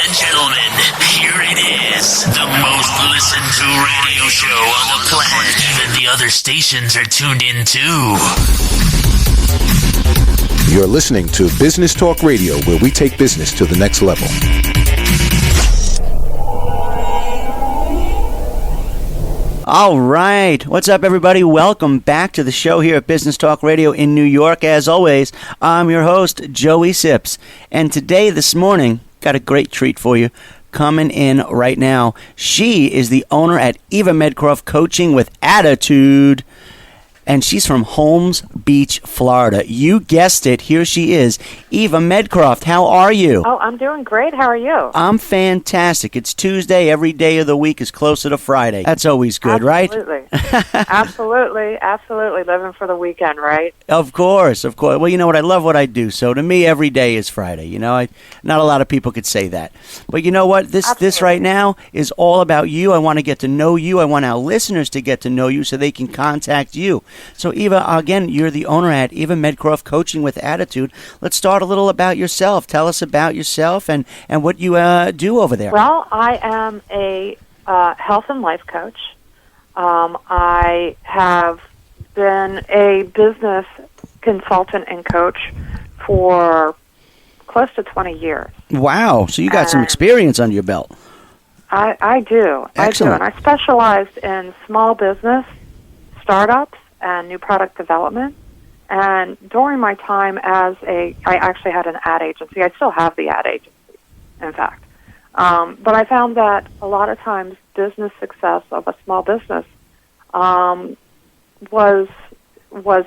and gentlemen, here it is. The most listened to radio show on the planet. Even the other stations are tuned in too. You're listening to Business Talk Radio, where we take business to the next level. All right. What's up, everybody? Welcome back to the show here at Business Talk Radio in New York. As always, I'm your host, Joey Sips. And today, this morning, got a great treat for you coming in right now. She is the owner at Eva Medcroft Coaching with Attitude. And she's from Holmes Beach, Florida. You guessed it. Here she is. Eva Medcroft, how are you? Oh, I'm doing great. How are you? I'm fantastic. It's Tuesday. Every day of the week is closer to Friday. That's always good, Absolutely. right? Absolutely. Living for the weekend, right? Of course. Well, you know what? I love what I do. So to me, every day is Friday. You know, not a lot of people could say that. But you know what? This right now is all about you. I want to get to know you. I want our listeners to get to know you so they can contact you. So, Eva, again, you're the owner at Eva Medcroft Coaching with Attitude. Let's start a little about yourself. Tell us about yourself and what you do over there. Well, I am a health and life coach. I have been a business consultant and coach for close to 20 years. Wow. So you got some experience under your belt. I do. Excellent. And I specialized in small business, startups, and new product development. And during my time I actually had an ad agency. I still have the ad agency, in fact. But I found that a lot of times business success of a small business was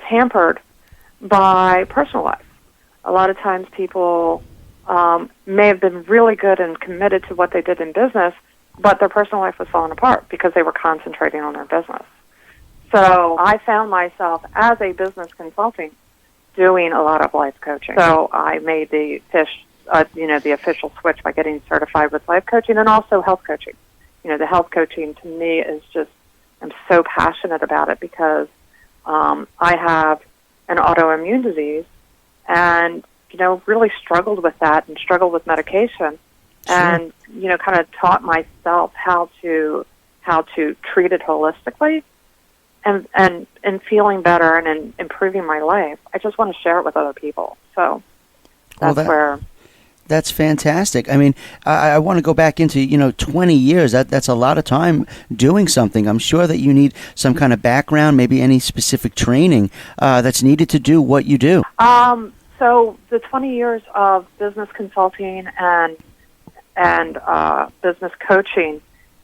hampered by personal life. A lot of times people may have been really good and committed to what they did in business, but their personal life was falling apart because they were concentrating on their business. So I found myself as a business consultant doing a lot of life coaching. So I made the official switch by getting certified with life coaching and also health coaching. You know, the health coaching to me is just, I'm so passionate about it because I have an autoimmune disease and, really struggled with that and struggled with medication. Sure. And, kind of taught myself how to treat it holistically. And feeling better and improving my life. I just want to share it with other people. So that's fantastic. I mean, I want to go back into, 20 years. That's a lot of time doing something. I'm sure that you need some kind of background, maybe any specific training that's needed to do what you do. So the 20 years of business consulting and business coaching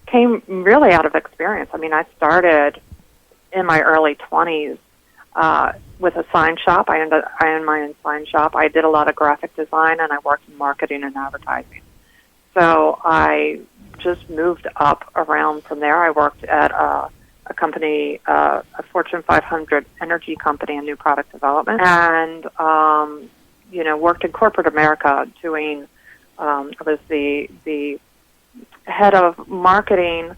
came really out of experience. I mean, I started in my early 20s with a sign shop. I owned my own sign shop. I did a lot of graphic design, and I worked in marketing and advertising. So I just moved up around from there. I worked at a company, a Fortune 500 energy company in new product development, and worked in corporate America doing. I was the head of marketing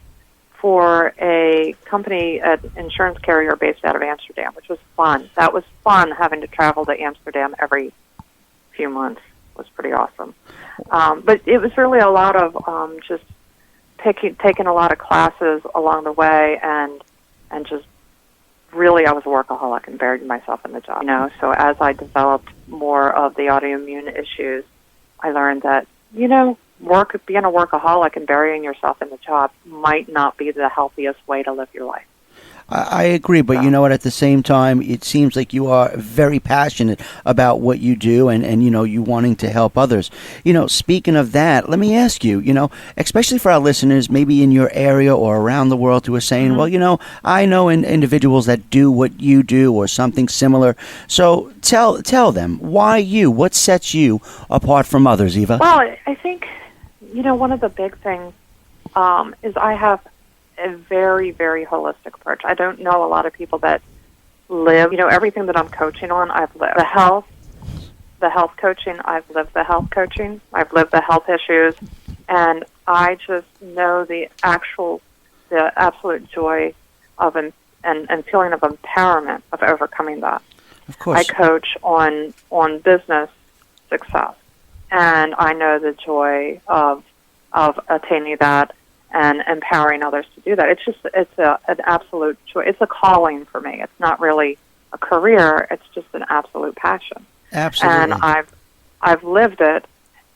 for a company, an insurance carrier based out of Amsterdam, which was fun. That was fun, having to travel to Amsterdam every few months. It was pretty awesome. But it was really a lot of just taking a lot of classes along the way and just really I was a workaholic and buried myself in the job. So as I developed more of the autoimmune issues, I learned that, being a workaholic and burying yourself in the job might not be the healthiest way to live your life. I agree, but you know what? At the same time, it seems like you are very passionate about what you do and you wanting to help others. Speaking of that, let me ask you, especially for our listeners, maybe in your area or around the world who are saying, mm-hmm. well, I know individuals that do what you do or something similar. So tell them, why you? What sets you apart from others, Eva? Well, I think, one of the big things is I have a very, very holistic approach. I don't know a lot of people that live, everything that I'm coaching on, I've lived. The health coaching, I've lived the health coaching. I've lived the health issues. And I just know the absolute joy of and feeling of empowerment of overcoming that. Of course. I coach on business success. And I know the joy of of attaining that and empowering others to do that. It's an absolute choice. It's a calling for me. It's not really a career. It's just an absolute passion. Absolutely. And I've lived it,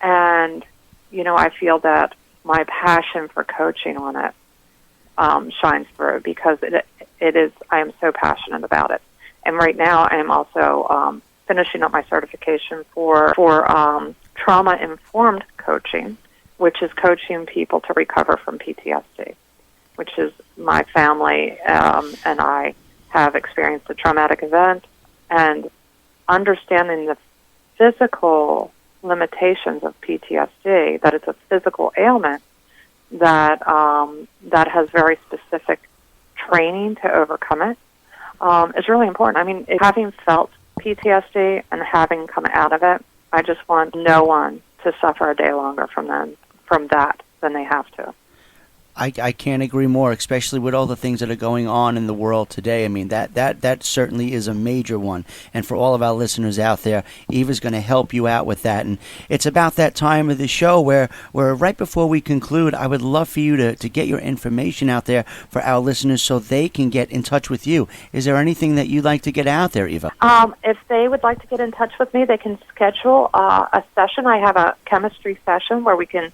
and I feel that my passion for coaching on it shines through because it is. I am so passionate about it. And right now, I am also finishing up my certification for trauma-informed coaching, which is coaching people to recover from PTSD, which is my family and I have experienced a traumatic event, and understanding the physical limitations of PTSD, that it's a physical ailment that has very specific training to overcome it, is really important. I mean, having felt PTSD and having come out of it, I just want no one to suffer a day longer from that than they have to. I can't agree more, especially with all the things that are going on in the world today. I mean, that certainly is a major one. And for all of our listeners out there, Eva's going to help you out with that. And it's about that time of the show where right before we conclude, I would love for you to get your information out there for our listeners so they can get in touch with you. Is there anything that you'd like to get out there, Eva? If they would like to get in touch with me, they can schedule a session. I have a chemistry session where we can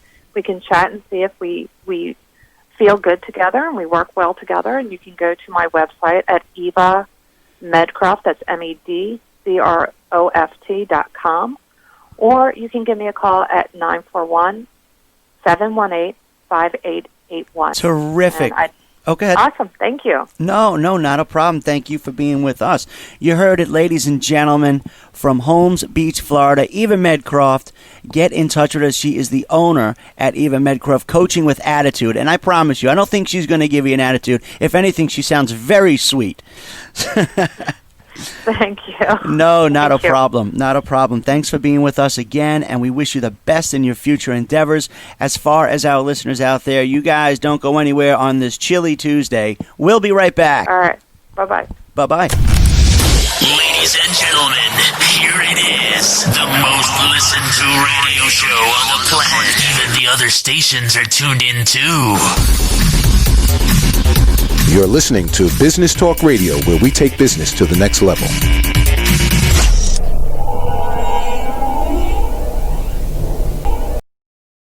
chat and see if we feel good together and we work well together. And you can go to my website at Eva Medcroft, that's MEDCROFT.com, or you can give me a call at 941-718-5881. Terrific. Okay. Awesome. Thank you. No, not a problem. Thank you for being with us. You heard it, ladies and gentlemen, from Holmes Beach, Florida, Eva Medcroft. Get in touch with her. She is the owner at Eva Medcroft, Coaching with Attitude. And I promise you, I don't think she's going to give you an attitude. If anything, she sounds very sweet. Thank you. No, not a problem. Not a problem. Thanks for being with us again, and we wish you the best in your future endeavors. As far as our listeners out there, you guys don't go anywhere on this chilly Tuesday. We'll be right back. All right. Bye-bye. Bye-bye. Ladies and gentlemen, here it is, the most listened to radio show on the planet. Even the other stations are tuned in too. You're listening to Business Talk Radio, where we take business to the next level.